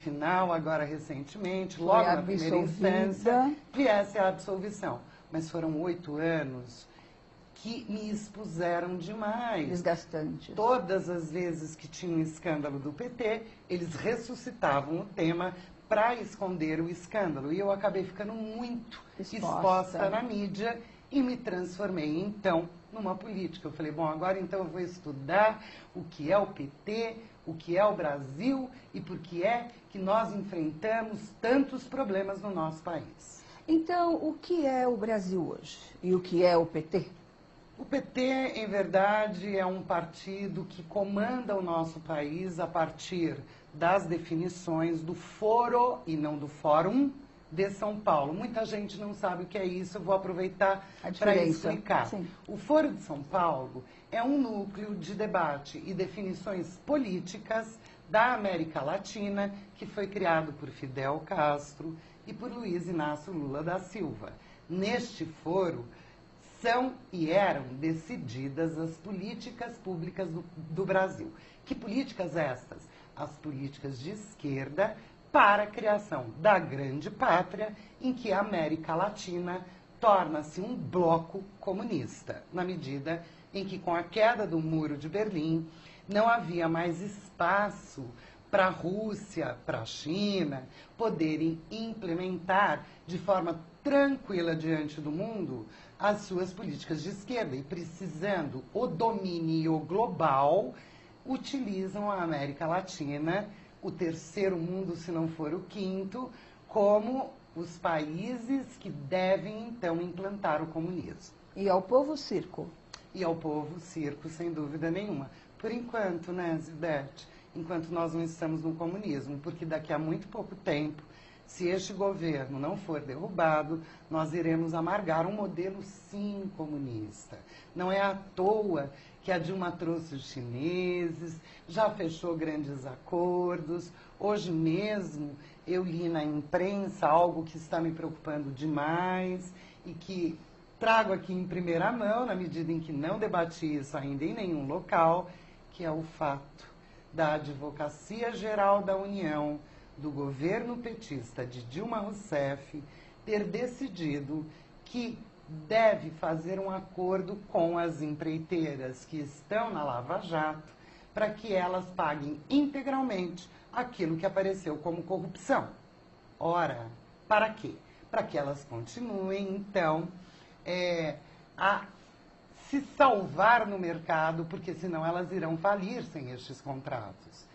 final, agora recentemente, Foi logo na primeira absolvida. instância, viesse a absolvição. Mas foram 8 anos que me expuseram demais. Desgastantes. Todas as vezes que tinha um escândalo do PT, eles ressuscitavam o tema para esconder o escândalo. E eu acabei ficando muito exposta na mídia e me transformei, então, numa política. Eu falei, bom, agora então eu vou estudar o que é o PT, o que é o Brasil e por que é que nós enfrentamos tantos problemas no nosso país. Então, o que é o Brasil hoje? E o que é o PT? O PT, em verdade, é um partido que comanda o nosso país a partir das definições do Foro, e não do Fórum, de São Paulo. Muita gente não sabe o que é isso, eu vou aproveitar para explicar. Sim. O Foro de São Paulo é um núcleo de debate e definições políticas da América Latina, que foi criado por Fidel Castro e por Luiz Inácio Lula da Silva. Neste foro, são e eram decididas as políticas públicas do Brasil. Que políticas estas? As políticas de esquerda para a criação da grande pátria em que a América Latina torna-se um bloco comunista, na medida em que, com a queda do Muro de Berlim, não havia mais espaço para a Rússia, para a China, poderem implementar de forma tranquila diante do mundo as suas políticas de esquerda. E precisando o domínio global, utilizam a América Latina, o terceiro mundo, se não for o quinto, como os países que devem, então, implantar o comunismo. E ao povo circo? E ao povo circo, sem dúvida nenhuma. Por enquanto, né, Zildete? Enquanto nós não estamos no comunismo, porque daqui a muito pouco tempo, se este governo não for derrubado, nós iremos amargar um modelo, sim, comunista. Não é à toa que a Dilma trouxe os chineses, já fechou grandes acordos. Hoje mesmo eu li na imprensa algo que está me preocupando demais e que trago aqui em primeira mão, na medida em que não debati isso ainda em nenhum local, que é o fato da Advocacia Geral da União, do governo petista de Dilma Rousseff, ter decidido que deve fazer um acordo com as empreiteiras que estão na Lava Jato para que elas paguem integralmente aquilo que apareceu como corrupção. Ora, para quê? Para que elas continuem, então, a se salvar no mercado, porque senão elas irão falir sem estes contratos.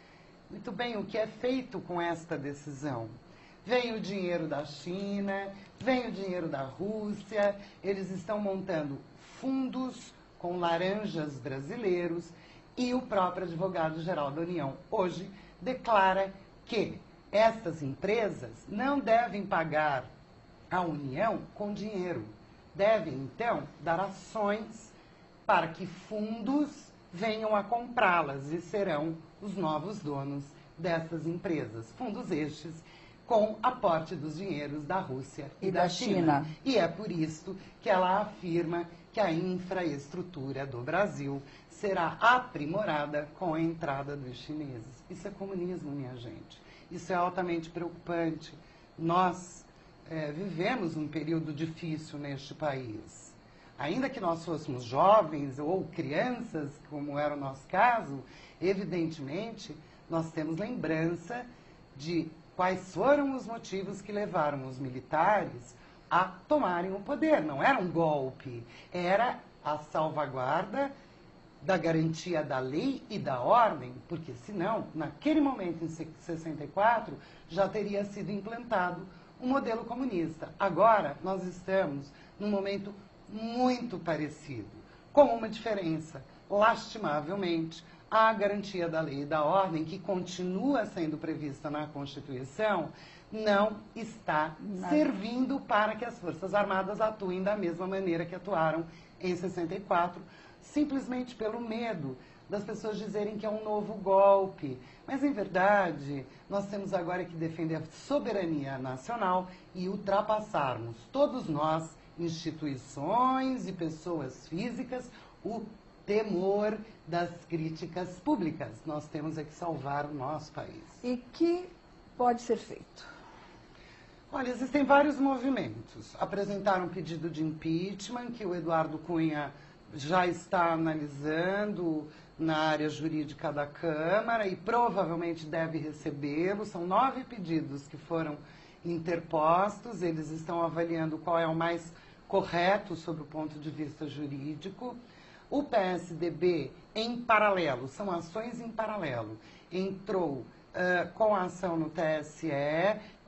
Muito bem, o que é feito com esta decisão? Vem o dinheiro da China, vem o dinheiro da Rússia, eles estão montando fundos com laranjas brasileiros e o próprio advogado-geral da União hoje declara que estas empresas não devem pagar à União com dinheiro. Devem, então, dar ações para que fundos venham a comprá-las e serão os novos donos dessas empresas. Fundos estes com aporte dos dinheiros da Rússia e da China. E é por isso que ela afirma que a infraestrutura do Brasil será aprimorada com a entrada dos chineses. Isso é comunismo, minha gente. Isso é altamente preocupante. Nós vivemos um período difícil neste país. Ainda que nós fôssemos jovens ou crianças, como era o nosso caso, evidentemente, nós temos lembrança de quais foram os motivos que levaram os militares a tomarem o poder. Não era um golpe, era a salvaguarda da garantia da lei e da ordem, porque senão, naquele momento, em 64, já teria sido implantado um modelo comunista. Agora, nós estamos num momento muito parecido, com uma diferença, lastimavelmente, a garantia da lei e da ordem, que continua sendo prevista na Constituição, não está servindo para que as Forças Armadas atuem da mesma maneira que atuaram em 64, simplesmente pelo medo das pessoas dizerem que é um novo golpe. Mas, em verdade, nós temos agora que defender a soberania nacional e ultrapassarmos, todos nós, instituições e pessoas físicas, o temor das críticas públicas. Nós temos é que salvar o nosso país. E que pode ser feito? Olha, existem vários movimentos. Apresentaram um pedido de impeachment, que o Eduardo Cunha já está analisando na área jurídica da Câmara e provavelmente deve recebê-lo. São 9 pedidos que foram interpostos, eles estão avaliando qual é o mais correto sob o ponto de vista jurídico. O PSDB, em paralelo, são ações em paralelo, entrou com a ação no TSE,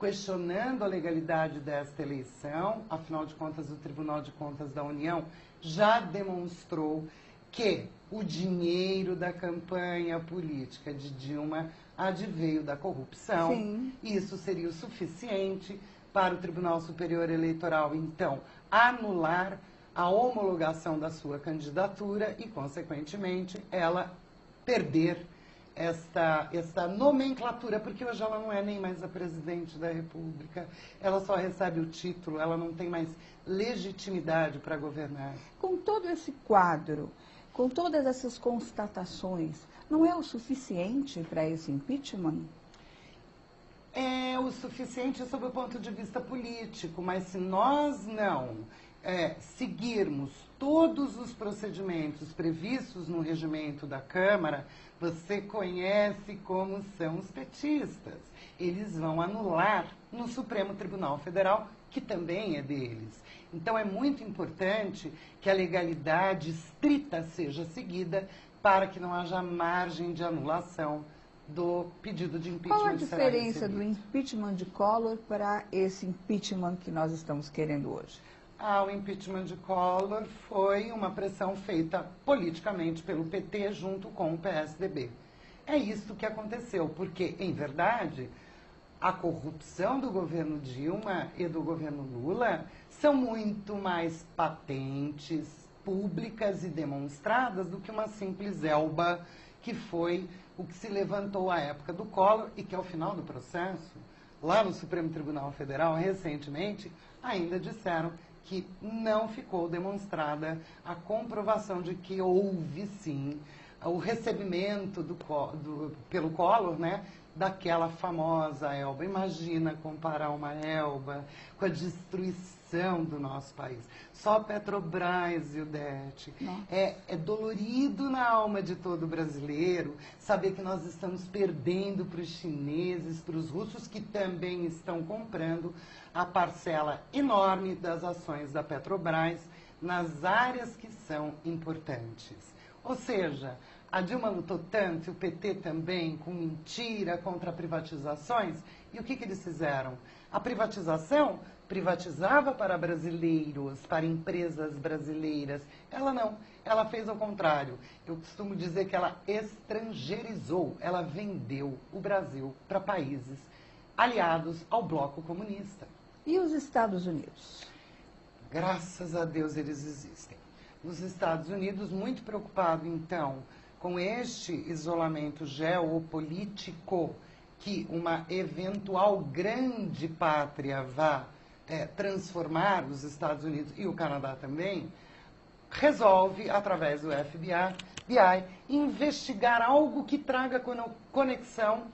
questionando a legalidade desta eleição. Afinal de contas, o Tribunal de Contas da União já demonstrou que o dinheiro da campanha política de Dilma adveio da corrupção. Sim. Isso seria o suficiente para o Tribunal Superior Eleitoral, então, anular a homologação da sua candidatura e, consequentemente, ela perder esta nomenclatura, porque hoje ela não é nem mais a presidente da República, ela só recebe o título, ela não tem mais legitimidade para governar. Com todo esse quadro, com todas essas constatações, não é o suficiente para esse impeachment? É o suficiente sob o ponto de vista político, mas se nós não seguirmos todos os procedimentos previstos no regimento da Câmara, você conhece como são os petistas. Eles vão anular no Supremo Tribunal Federal, que também é deles. Então é muito importante que a legalidade estrita seja seguida para que não haja margem de anulação do pedido de impeachment. Qual a diferença do impeachment de Collor para esse impeachment que nós estamos querendo hoje? O impeachment de Collor foi uma pressão feita politicamente pelo PT junto com o PSDB. É isso que aconteceu, porque, em verdade, a corrupção do governo Dilma e do governo Lula são muito mais patentes, públicas e demonstradas do que uma simples elba que foi o que se levantou à época do Collor e que, ao final do processo, lá no Supremo Tribunal Federal, recentemente, ainda disseram que não ficou demonstrada a comprovação de que houve, sim, o recebimento pelo Collor, né, daquela famosa elba. Imagina comparar uma elba com a destruição do nosso país. Só Petrobras, Ildete. É dolorido na alma de todo brasileiro saber que nós estamos perdendo para os chineses, para os russos, que também estão comprando a parcela enorme das ações da Petrobras nas áreas que são importantes. Ou seja, a Dilma lutou tanto, e o PT também, com mentira contra privatizações, e o que eles fizeram? A privatização privatizava para brasileiros, para empresas brasileiras. Ela não, ela fez ao contrário. Eu costumo dizer que ela estrangeirizou, ela vendeu o Brasil para países aliados ao bloco comunista. E os Estados Unidos? Graças a Deus eles existem. Os Estados Unidos, muito preocupado, então, com este isolamento geopolítico que uma eventual grande pátria vá transformar os Estados Unidos e o Canadá também, resolve, através do FBI, investigar algo que traga conexão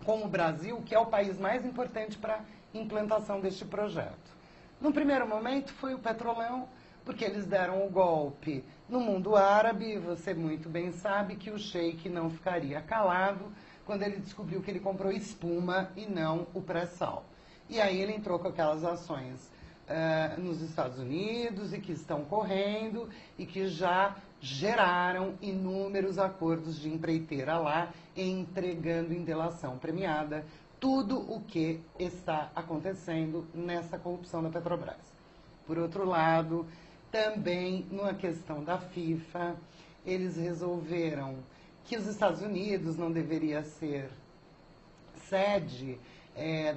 com o Brasil, que é o país mais importante para a implantação deste projeto. No primeiro momento foi o petrolão, porque eles deram o golpe no mundo árabe. Você muito bem sabe que o sheik não ficaria calado quando ele descobriu que ele comprou espuma e não o pré-sal. E aí ele entrou com aquelas ações nos Estados Unidos e que estão correndo e que já geraram inúmeros acordos de empreiteira lá, entregando em delação premiada tudo o que está acontecendo nessa corrupção da Petrobras. Por outro lado, também numa questão da FIFA, eles resolveram que os Estados Unidos não deveria ser sede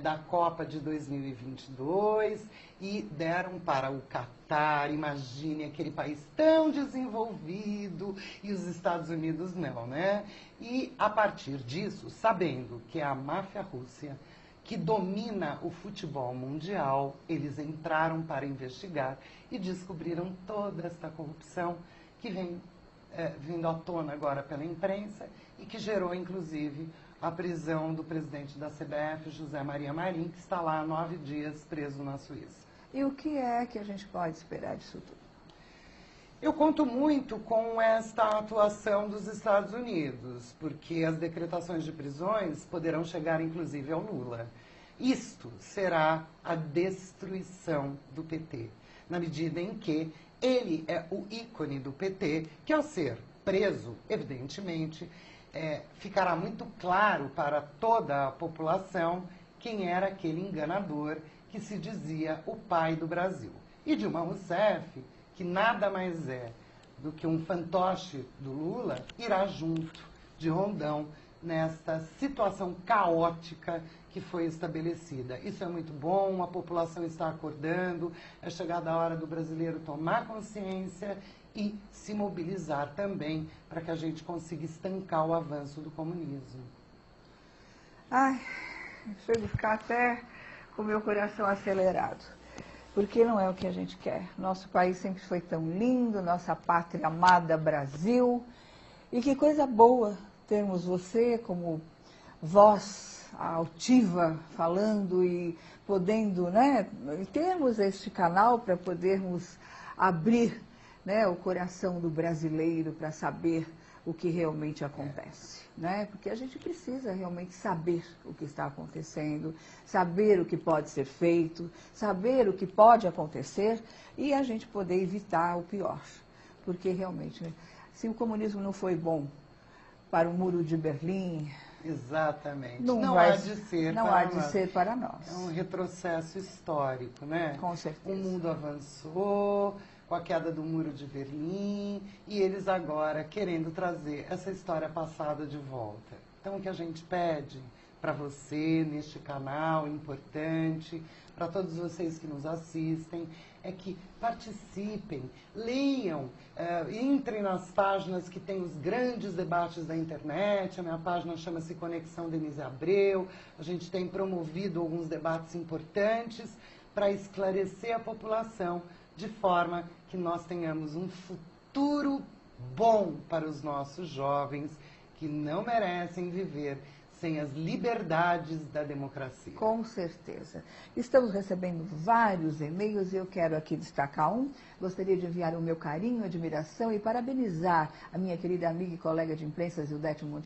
da Copa de 2022 e deram para o Catar. Imagine aquele país tão desenvolvido e os Estados Unidos não, né? E a partir disso, sabendo que é a máfia Rússia que domina o futebol mundial, eles entraram para investigar e descobriram toda esta corrupção que vem vindo à tona agora pela imprensa e que gerou, inclusive, a prisão do presidente da CBF, José Maria Marim, que está lá há 9 dias preso na Suíça. E o que é que a gente pode esperar disso tudo? Eu conto muito com esta atuação dos Estados Unidos, porque as decretações de prisões poderão chegar inclusive ao Lula. Isto será a destruição do PT, na medida em que ele é o ícone do PT, que ao ser preso, evidentemente, ficará muito claro para toda a população quem era aquele enganador que se dizia o pai do Brasil. E Dilma Rousseff, que nada mais é do que um fantoche do Lula, irá junto de Rondão nesta situação caótica que foi estabelecida. Isso é muito bom, a população está acordando, é chegada a hora do brasileiro tomar consciência e se mobilizar também para que a gente consiga estancar o avanço do comunismo. Ai, chego a ficar até com o meu coração acelerado, porque não é o que a gente quer. Nosso país sempre foi tão lindo, nossa pátria amada Brasil, e que coisa boa termos você como voz altiva falando e podendo, né, termos este canal para podermos abrir, né, o coração do brasileiro para saber o que realmente acontece, né? Porque a gente precisa realmente saber o que está acontecendo, saber o que pode ser feito, saber o que pode acontecer e a gente poder evitar o pior. Porque realmente, né, se o comunismo não foi bom para o Muro de Berlim, exatamente. Não há de ser para nós. É um retrocesso histórico, né? Com certeza. O mundo avançou com a queda do Muro de Berlim e eles agora querendo trazer essa história passada de volta. Então, o que a gente pede para você neste canal importante, para todos vocês que nos assistem, é que participem, leiam, entrem nas páginas que tem os grandes debates da internet. A minha página chama-se Conexão Denise Abreu. A gente tem promovido alguns debates importantes para esclarecer a população de forma que nós tenhamos um futuro bom para os nossos jovens que não merecem viver sem as liberdades da democracia. Com certeza. Estamos recebendo vários e-mails e eu quero aqui destacar um. Gostaria de enviar o meu carinho, admiração e parabenizar a minha querida amiga e colega de imprensa, Zildete Monte